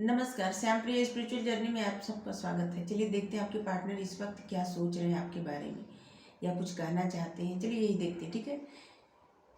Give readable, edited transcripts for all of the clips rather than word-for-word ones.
नमस्कार, श्याम प्रिय spiritual journey में आप सबका स्वागत है। चलिए देखते हैं आपके पार्टनर इस वक्त क्या सोच रहे हैं आपके बारे में या कुछ कहना चाहते हैं। चलिए यही देखते हैं, ठीक है।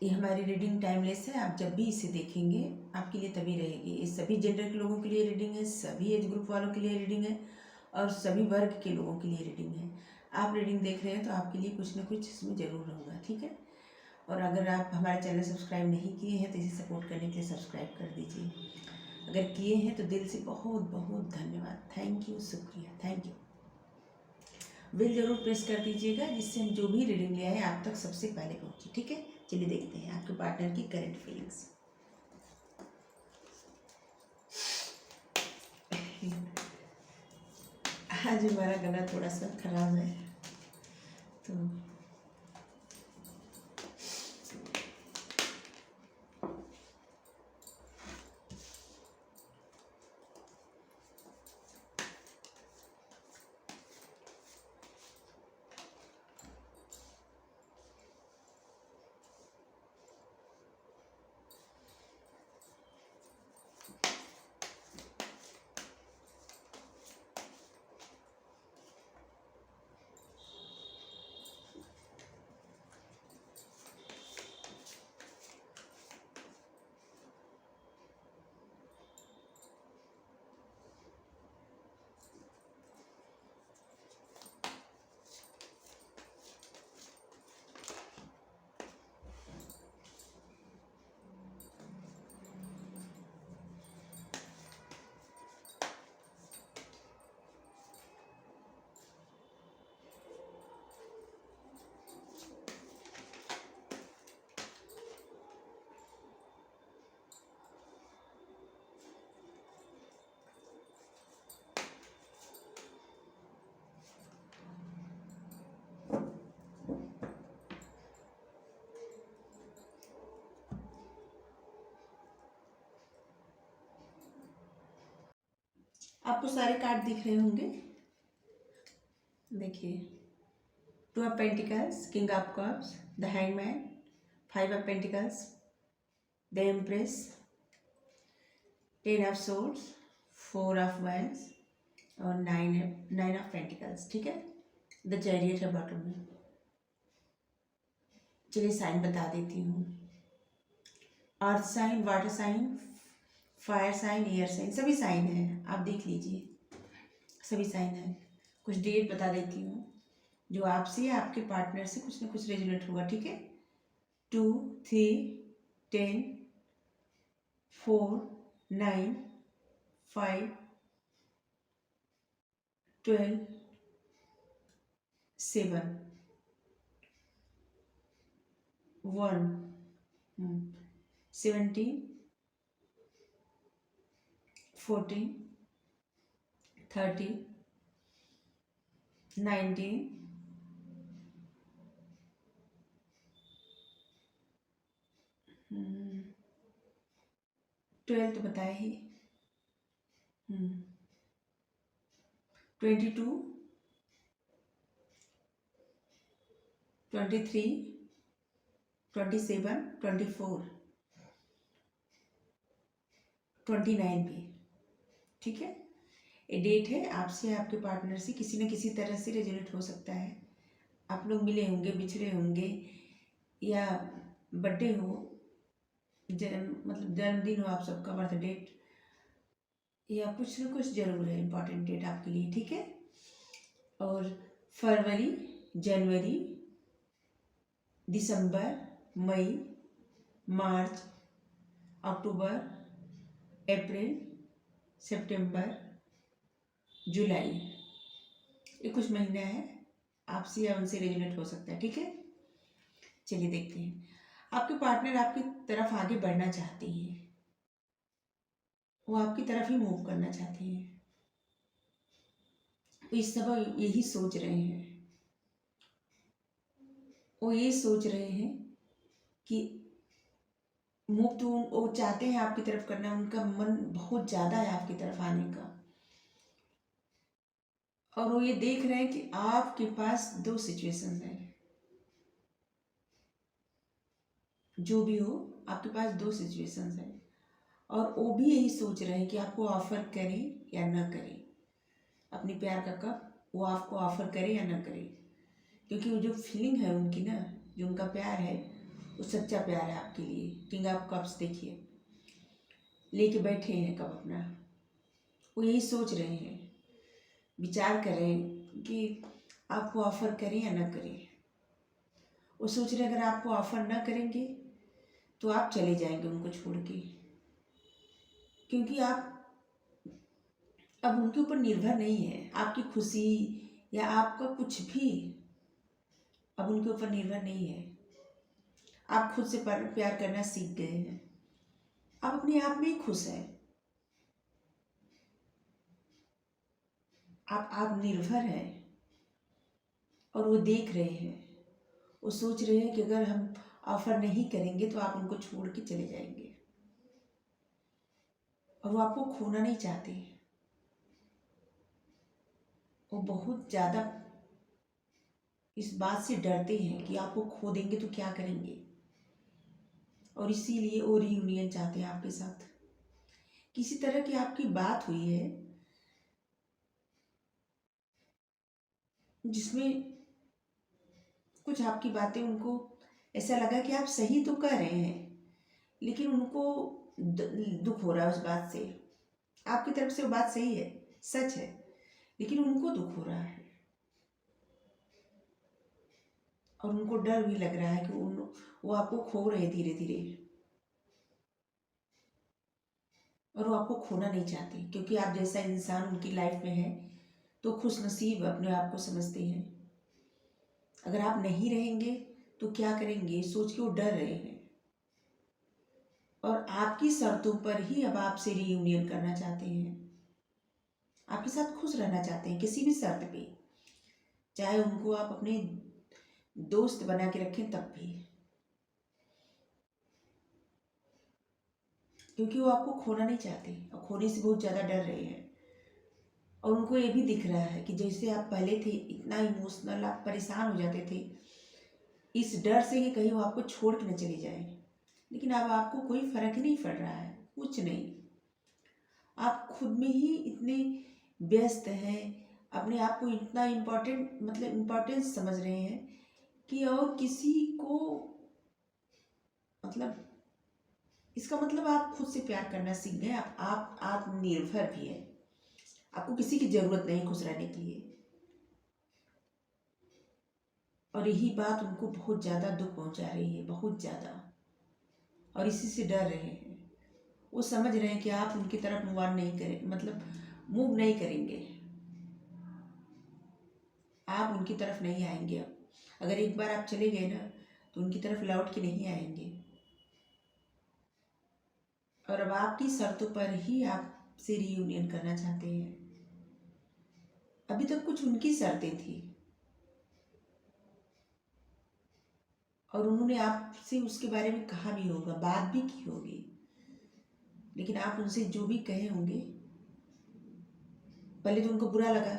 ये हमारी रीडिंग टाइमलेस है, आप जब भी इसे देखेंगे आपके लिए तभी रहेगी। ये सभी जेंडर के लोगों के लिए रीडिंग है, सभी एज ग्रुप वालों के लिए रीडिंग है और सभी वर्ग के लोगों के लिए रीडिंग है। आप रीडिंग देख रहे हैं तो आपके लिए कुछ ना कुछ इसमें ज़रूर होगा, ठीक है। और अगर आप हमारे चैनल सब्सक्राइब नहीं किए हैं तो इसे सपोर्ट करने के लिए सब्सक्राइब कर दीजिए। अगर किए हैं तो दिल से बहुत बहुत धन्यवाद, थैंक यू, शुक्रिया, थैंक यू। बिल जरूर प्रेस कर दीजिएगा जिससे हम जो भी रीडिंग ले आए आप तक सबसे पहले पहुंचे, ठीक है। चलिए देखते हैं आपके पार्टनर की करंट फीलिंग्स। आज हमारा गला थोड़ा सा खराब है तो आपको सारे कार्ड दिख रहे होंगे। देखिए, two of pentacles, king of cups, the hangman, five of pentacles, the empress, ten of swords, four of wands और नाइन ऑफ पेंटिकल्स, ठीक है। द चैरियट है बॉटम में। चलिए साइन बता देती हूँ। Earth sign, water sign, fire sign, air sign, सभी साइन है, आप देख लीजिए, सभी साइन है। कुछ डेट बता देती हूँ जो आपसे या आपके पार्टनर से कुछ ना कुछ रेजोनेट होगा, ठीक है। 2, 3, 10, 4, 9, 5, 12, 7, 1, 17, 14, 13, 19, 12 तो बताया ही, 22, 23, 27, 24, 29 भी, ठीक है। ये डेट है आपसे आपके पार्टनर से किसी न किसी तरह से रेजोनेट हो सकता है। आप लोग मिले होंगे, बिछड़े होंगे, या बर्थडे हो, मतलब जन्मदिन हो आप सबका, बर्थ डेट, या कुछ न कुछ जरूर है इम्पॉर्टेंट डेट आपके लिए, ठीक है। और फरवरी, जनवरी, दिसंबर, मई, मार्च, अक्टूबर, अप्रैल, सितंबर, जुलाई, ये कुछ महीना है आपसे या उनसे रेजोनेट हो सकता है, ठीक है। चलिए देखते हैं। आपके पार्टनर आपकी तरफ आगे बढ़ना चाहते हैं, वो आपकी तरफ ही मूव करना चाहते हैं। वो इस समय यही सोच रहे हैं, वो ये सोच रहे हैं कि मूव तो वो चाहते हैं आपकी तरफ करना, उनका मन बहुत ज़्यादा है आपकी तरफ आने का। और वो ये देख रहे हैं कि आपके पास दो सिचुएशंस हैं, जो भी हो आपके पास दो सिचुएशंस हैं और वो भी यही सोच रहे हैं कि आपको ऑफ़र करें या ना करें, अपने प्यार का कप वो आपको ऑफ़र करे या ना करे। क्योंकि वो जो फीलिंग है उनकी ना, जो उनका प्यार है वो सच्चा प्यार है आपके लिए। किंग ऑफ कप्स देखिए, लेके बैठे हैं कप अपना, वो यही सोच रहे हैं, विचार करें कि आपको ऑफ़र करें या ना करें। वो सोच रहे अगर आपको ऑफ़र ना करेंगे तो आप चले जाएंगे उनको छोड़ के, क्योंकि आप अब उनके ऊपर निर्भर नहीं है। आपकी खुशी या आपका कुछ भी अब उनके ऊपर निर्भर नहीं है। आप खुद से प्यार करना सीख गए हैं, आप अपने आप में ही खुश हैं, आप आत्मनिर्भर हैं। और वो देख रहे हैं, वो सोच रहे हैं कि अगर हम ऑफर नहीं करेंगे तो आप उनको छोड़ के चले जाएंगे, और वो आपको खोना नहीं चाहते। वो बहुत ज़्यादा इस बात से डरते हैं कि आपको खो देंगे तो क्या करेंगे, और इसीलिए वो रीयूनियन चाहते हैं आपके साथ। किसी तरह की आपकी बात हुई है जिसमें कुछ आपकी बातें उनको ऐसा लगा कि आप सही तो कर रहे हैं, लेकिन उनको दुख हो रहा है उस बात से। आपकी तरफ से वो बात सही है, सच है, लेकिन उनको दुख हो रहा है, और उनको डर भी लग रहा है कि वो आपको खो रहे धीरे धीरे, और वो आपको खोना नहीं चाहते। क्योंकि आप जैसा इंसान उनकी लाइफ में है तो खुश नसीब अपने आप को समझते हैं। अगर आप नहीं रहेंगे तो क्या करेंगे सोच के वो डर रहे हैं, और आपकी शर्तों पर ही अब आपसे रीयूनियन करना चाहते हैं। आपके साथ खुश रहना चाहते हैं किसी भी शर्त पे, चाहे उनको आप अपने दोस्त बना के रखें तब भी, क्योंकि वो आपको खोना नहीं चाहते और खोने से बहुत ज़्यादा डर रहे हैं। और उनको ये भी दिख रहा है कि जैसे आप पहले थे इतना इमोशनल आप परेशान हो जाते थे, इस डर से कि कहीं वो आपको छोड़ के न चले जाए। लेकिन अब आपको कोई फर्क ही नहीं पड़ रहा है, कुछ नहीं। आप खुद में ही इतने व्यस्त हैं, अपने आप को इतना इम्पोर्टेंट मतलब इम्पोर्टेंस समझ रहे हैं कि और किसी को मतलब इसका मतलब आप खुद से प्यार करना सीख गए। आप आत्मनिर्भर भी हैं, आपको किसी की ज़रूरत नहीं खुश रहने के लिए। और यही बात उनको बहुत ज़्यादा दुख पहुंचा रही है, बहुत ज़्यादा, और इसी से डर रहे हैं। वो समझ रहे हैं कि आप उनकी तरफ मूव ऑन नहीं करें, मतलब मूव नहीं करेंगे, आप उनकी तरफ नहीं आएंगे। अब अगर एक बार आप चले गए ना तो उनकी तरफ लौट के नहीं आएंगे, और अब आपकी शर्तों पर ही आपसे रीयूनियन करना चाहते हैं। अभी तक कुछ उनकी शर्तें थी, और उन्होंने आपसे उसके बारे में कहा भी होगा, बात भी की होगी, लेकिन आप उनसे जो भी कहे होंगे पहले तो उनको बुरा लगा,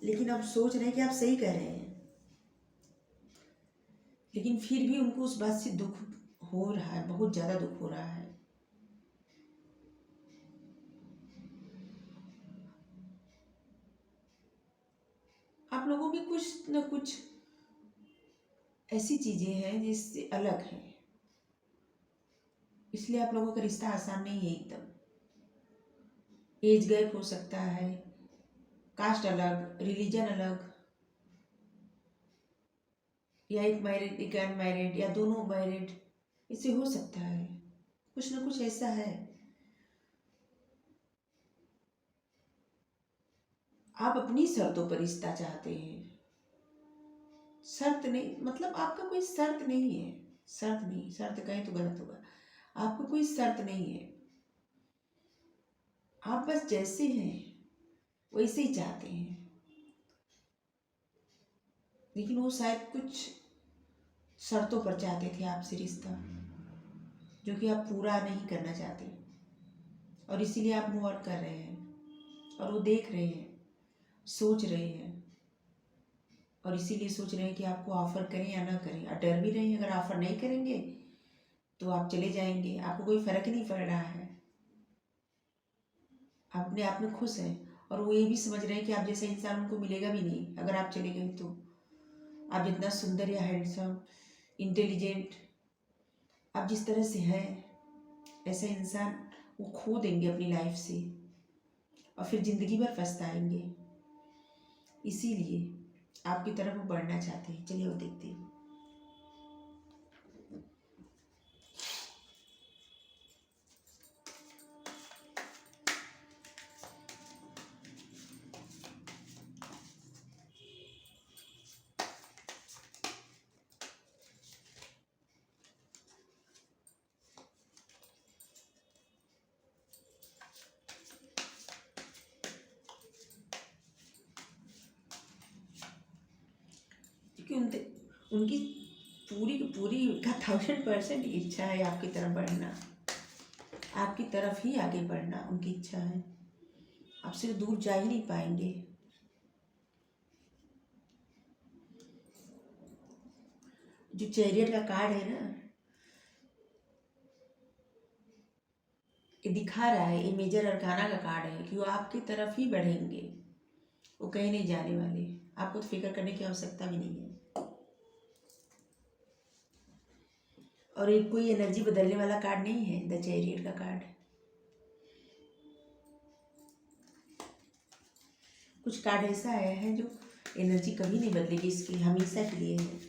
लेकिन अब सोच रहे हैं कि आप सही कह रहे हैं। लेकिन फिर भी उनको उस बात से दुख हो रहा है, बहुत ज़्यादा दुख हो रहा है। आप लोगों में कुछ न कुछ ऐसी चीज़ें हैं जिससे अलग हैं, इसलिए आप लोगों का रिश्ता आसान नहीं है एकदम। एज गैप हो सकता है, कास्ट अलग, रिलीजन अलग, या एक मैरिड एक अनमैरिड, या दोनों मैरिड, इससे हो सकता है। कुछ ना कुछ ऐसा है। आप अपनी शर्तों पर रिश्ता चाहते हैं, शर्त नहीं, मतलब आपका कोई शर्त नहीं है। शर्त नहीं, शर्त कहें तो गलत होगा, आपको कोई शर्त नहीं है। आप बस जैसे हैं वैसे ही चाहते हैं, लेकिन वो शायद कुछ शर्तों पर चाहते थे आपसे रिश्ता, जो कि आप पूरा नहीं करना चाहते, और इसीलिए आप मूव ऑन कर रहे हैं। और वो देख रहे हैं, सोच रहे हैं, और इसीलिए सोच रहे हैं कि आपको ऑफ़र करें या ना करें, और डर भी रहे हैं अगर ऑफ़र नहीं करेंगे तो आप चले जाएंगे, आपको कोई फर्क नहीं पड़ रहा है, आप अपने आप में खुश हैं। और वो ये भी समझ रहे हैं कि आप जैसा इंसान उनको मिलेगा भी नहीं अगर आप चले गए तो। आप जितना सुंदर या हैंडसम, इंटेलिजेंट, आप जिस तरह से हैं, ऐसा इंसान वो खो देंगे अपनी लाइफ से और फिर ज़िंदगी भर पछताएंगे। इसीलिए आपकी तरफ वो बढ़ना चाहते हैं। चलिए वो देखते हैं। क्योंकि उनकी पूरी की पूरी का 1000% इच्छा है आपकी तरफ बढ़ना, आपकी तरफ ही आगे बढ़ना उनकी इच्छा है। आपसे दूर जा ही नहीं पाएंगे। जो चैरियट का कार्ड है ना, ये दिखा रहा है, ये मेजर अरकाना का कार्ड है कि वो आपकी तरफ ही बढ़ेंगे, वो कहीं नहीं जाने वाले। आपको तो फिक्र करने की आवश्यकता भी नहीं है। और ये कोई एनर्जी बदलने वाला कार्ड नहीं है, द चैरियट का कार्ड। कुछ कार्ड ऐसा आया है जो एनर्जी कभी नहीं बदलेगी, इसकी हमेशा के लिए है।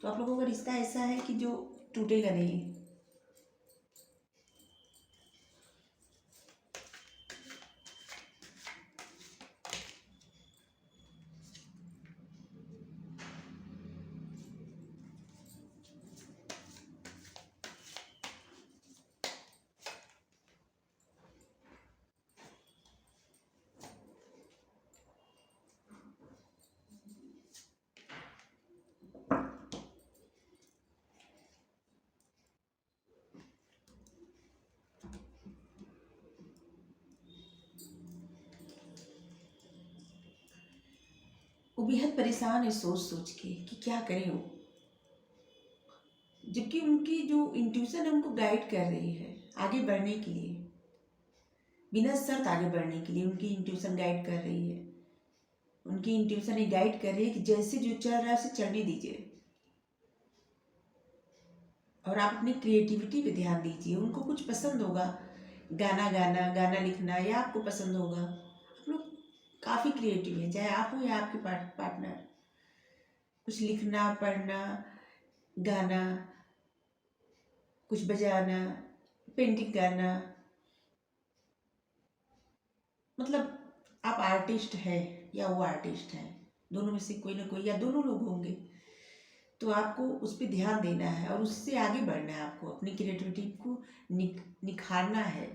तो आप लोगों का रिश्ता ऐसा है कि जो टूटेगा नहीं। वो बेहद परेशान है सोच सोच के कि क्या करें वो, जबकि उनकी जो इंट्यूशन है उनको गाइड कर रही है आगे बढ़ने के लिए, बिना शर्त आगे बढ़ने के लिए उनकी इंट्यूशन गाइड कर रही है। उनकी इंट्यूशन ये गाइड कर रही है कि जैसे जो चल रहा है उसे चलने दीजिए और आप अपनी क्रिएटिविटी पे ध्यान दीजिए। उनको कुछ पसंद होगा, गाना गाना, गाना लिखना, या आपको पसंद होगा। आप लोग काफ़ी क्रिएटिव हैं, चाहे आप हो या आपके पार्टनर। कुछ लिखना, पढ़ना, गाना, कुछ बजाना, पेंटिंग करना, मतलब आप आर्टिस्ट है या वो आर्टिस्ट है, दोनों में से कोई ना कोई या दोनों लोग होंगे। तो आपको उस पर ध्यान देना है और उससे आगे बढ़ना है। आपको अपनी क्रिएटिविटी को निखारना है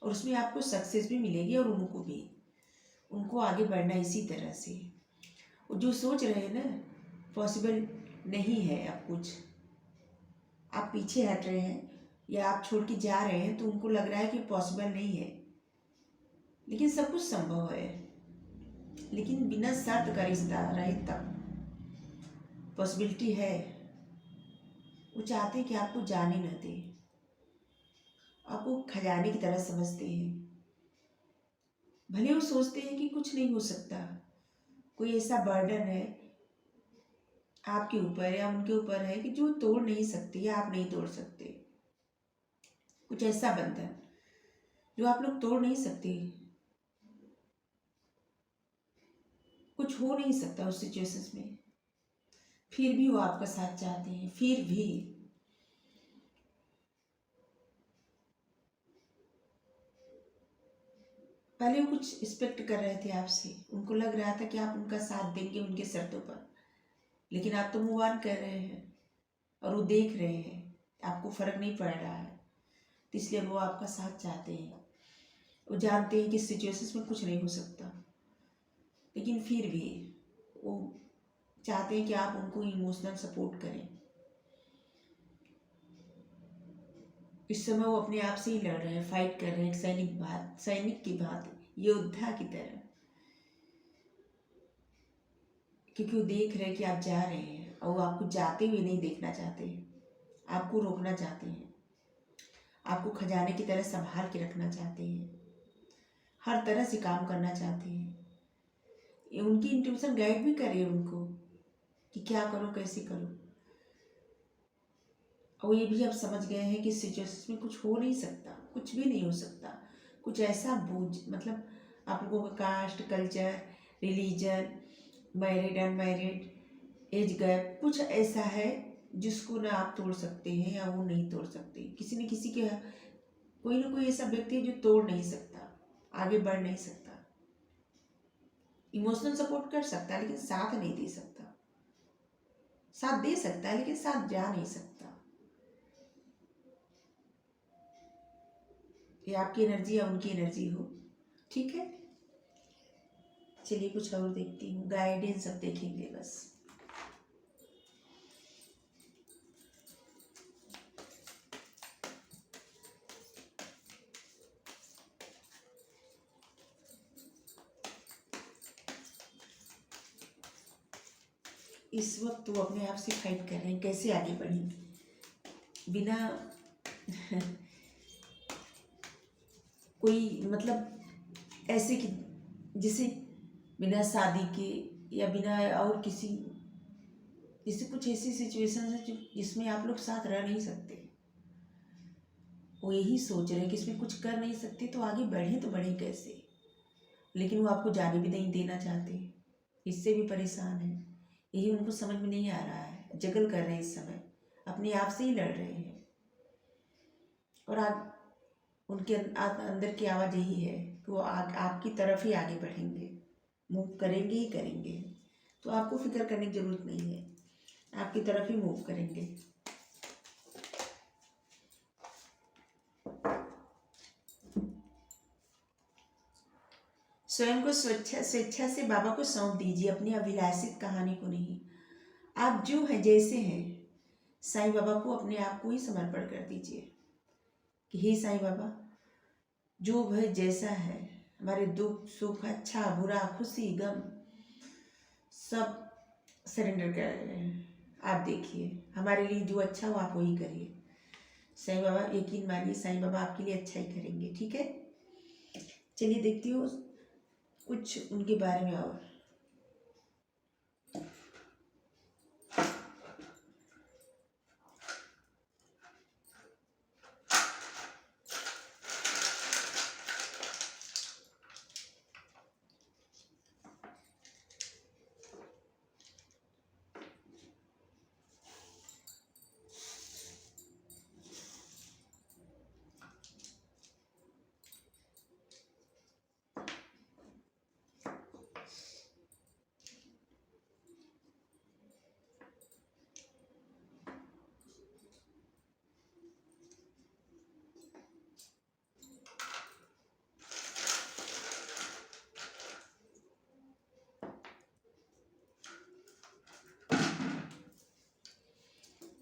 और उसमें आपको सक्सेस भी मिलेगी और उनको भी, उनको आगे बढ़ना इसी तरह से। जो सोच रहे हैं ना, पॉसिबल नहीं है। अब कुछ आप पीछे हट रहे हैं या आप छोड़ के जा रहे हैं तो उनको लग रहा है कि पॉसिबल नहीं है, लेकिन सब कुछ संभव है। लेकिन बिना शर्त का रिश्ता रहे तब पॉसिबिलिटी है। वो चाहते हैं कि आपको जाने न दे, आपको खजाने की तरह समझते हैं। भले वो सोचते हैं कि कुछ नहीं हो सकता, कोई ऐसा बर्डन है आपके ऊपर या उनके ऊपर है कि जो तोड़ नहीं सकते या आप नहीं तोड़ सकते। कुछ ऐसा बंधन जो आप लोग तोड़ नहीं सकते, कुछ हो नहीं सकता उस सिचुएशंस में, फिर भी वो आपका साथ चाहते हैं। फिर भी पहले वो कुछ एक्सपेक्ट कर रहे थे आपसे, उनको लग रहा था कि आप उनका साथ देंगे उनके शर्तों पर, लेकिन आप तो मूव ऑन कर रहे हैं और वो देख रहे हैं आपको फर्क नहीं पड़ रहा है, तो इसलिए वो आपका साथ चाहते हैं। वो जानते हैं कि सिचुएशंस में कुछ नहीं हो सकता, लेकिन फिर भी वो चाहते हैं कि आप उनको इमोशनल सपोर्ट करें। इस समय वो अपने आप से ही लड़ रहे हैं, फाइट कर रहे हैं, सैनिक की बात, योद्धा की तरह, क्योंकि वो देख रहे हैं कि आप जा रहे हैं और वो आपको जाते हुए नहीं देखना चाहते। आपको रोकना चाहते हैं, आपको खजाने की तरह संभाल के रखना चाहते हैं, हर तरह से काम करना चाहते हैं। ये उनकी इंट्यूशन गाइड भी करे उनको कि क्या करो कैसे करो। और ये भी अब समझ गए हैं कि सिचुएशन में कुछ हो नहीं सकता, कुछ भी नहीं हो सकता। कुछ ऐसा बोझ, मतलब आप लोगों का caste, culture, religion, married unmarried, age gap, कुछ ऐसा है जिसको ना आप तोड़ सकते हैं या वो नहीं तोड़ सकते। किसी न किसी के कोई ना कोई ऐसा व्यक्ति है जो तोड़ नहीं सकता, आगे बढ़ नहीं सकता। इमोशनल सपोर्ट कर सकता है लेकिन साथ नहीं दे सकता, साथ दे सकता है लेकिन साथ जा नहीं सकता। ये आपकी एनर्जी या उनकी एनर्जी हो, ठीक है। चलिए कुछ और देखती हूँ, गाइडेंस अब देखेंगे बस। इस वक्त वो अपने आप से फाइट कर रहे हैं, कैसे आगे बढ़ेंगे बिना कोई, मतलब ऐसे कि जिसे बिना शादी के या बिना और किसी, जैसे कुछ ऐसी सिचुएशन है जो जिसमें आप लोग साथ रह नहीं सकते। वो यही सोच रहे हैं कि इसमें कुछ कर नहीं सकते तो आगे बढ़े तो बढ़े कैसे, लेकिन वो आपको जाने भी नहीं देना चाहते, इससे भी परेशान है। यही उनको समझ में नहीं आ रहा है, जगल कर रहे हैं इस समय, अपने आप से ही लड़ रहे हैं। और उनके अंदर की आवाज़ यही है कि वो आपकी तरफ ही आगे बढ़ेंगे, मूव करेंगे ही करेंगे। तो आपको फिक्र करने की ज़रूरत नहीं है, आपकी तरफ ही मूव करेंगे। स्वयं को स्वेच्छा से बाबा को सौंप दीजिए, अपनी अभिलाषित कहानी को नहीं। आप जो हैं जैसे हैं, साईं बाबा को अपने आप को ही समर्पण कर दीजिए कि हे साईं बाबा, जो वह जैसा है, हमारे दुख सुख, अच्छा बुरा, खुशी गम, सब सरेंडर कर रहे हैं। आप देखिए, हमारे लिए जो अच्छा हो आप वही करिए। साईं बाबा, यकीन मानिए साईं बाबा आपके लिए अच्छा ही करेंगे, ठीक है। चलिए देखती हूँ कुछ उनके बारे में और।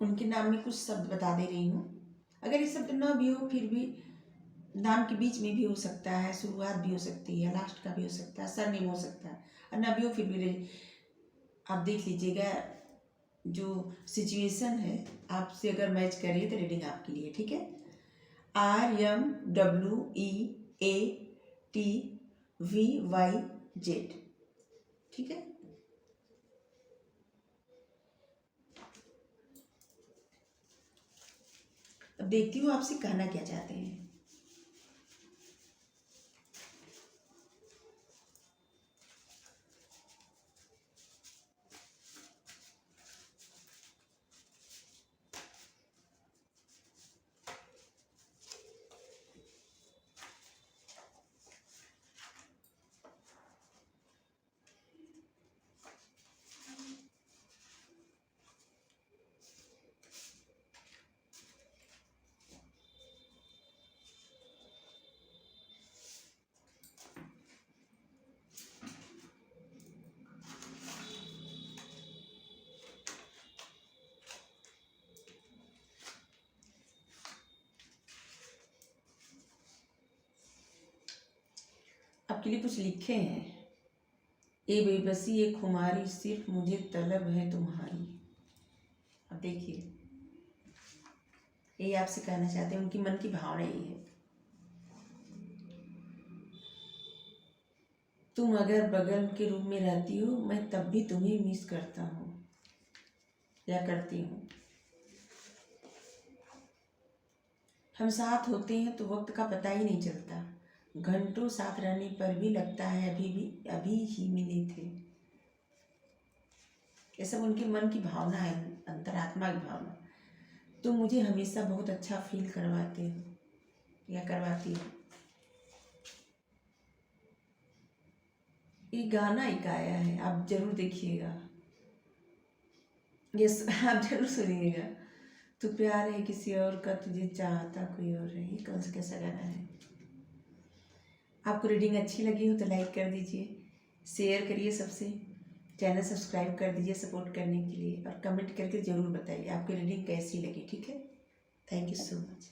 उनके नाम में कुछ शब्द बता दे रही हूँ। अगर ये शब्द न भी हो फिर भी नाम के बीच में भी हो सकता है, शुरुआत भी हो सकती है, लास्ट का भी हो सकता है, सरनेम हो सकता है, और न भी हो फिर भी आप देख लीजिएगा। जो सिचुएशन है आपसे अगर मैच कर रही है तो रीडिंग आपके लिए, ठीक है। RMWEATVYZ, ठीक है। अब देखती हूँ आपसे कहना क्या चाहते हैं। आपके लिए कुछ लिखे हैं। ए बेबसी ए खुमारी, सिर्फ मुझे तलब है तुम्हारी। अब देखिए, यही आपसे कहना चाहते हैं, उनकी मन की भावना यही है। तुम अगर बगल के रूम में रहती हो, मैं तब भी तुम्हें मिस करता हूँ या करती हूँ। हम साथ होते हैं तो वक्त का पता ही नहीं चलता, घंटों साथ रहने पर भी लगता है अभी ही मिले थे। ये सब उनके मन की भावना है, अंतरात्मा की भावना। तुम मुझे हमेशा बहुत अच्छा फील करवाते हो या करवाती हो। ये गाना ही गाया है, आप जरूर देखिएगा, ये आप जरूर सुनिएगा। तू प्यार है किसी और का, तुझे चाहता कोई और है, ये कौन सा कैसा गाना है। आपको रीडिंग अच्छी लगी हो तो लाइक कर दीजिए, शेयर करिए, सबसे चैनल सब्सक्राइब कर दीजिए सपोर्ट करने के लिए, और कमेंट करके ज़रूर बताइए आपकी रीडिंग कैसी लगी। ठीक है, थैंक यू सो मच।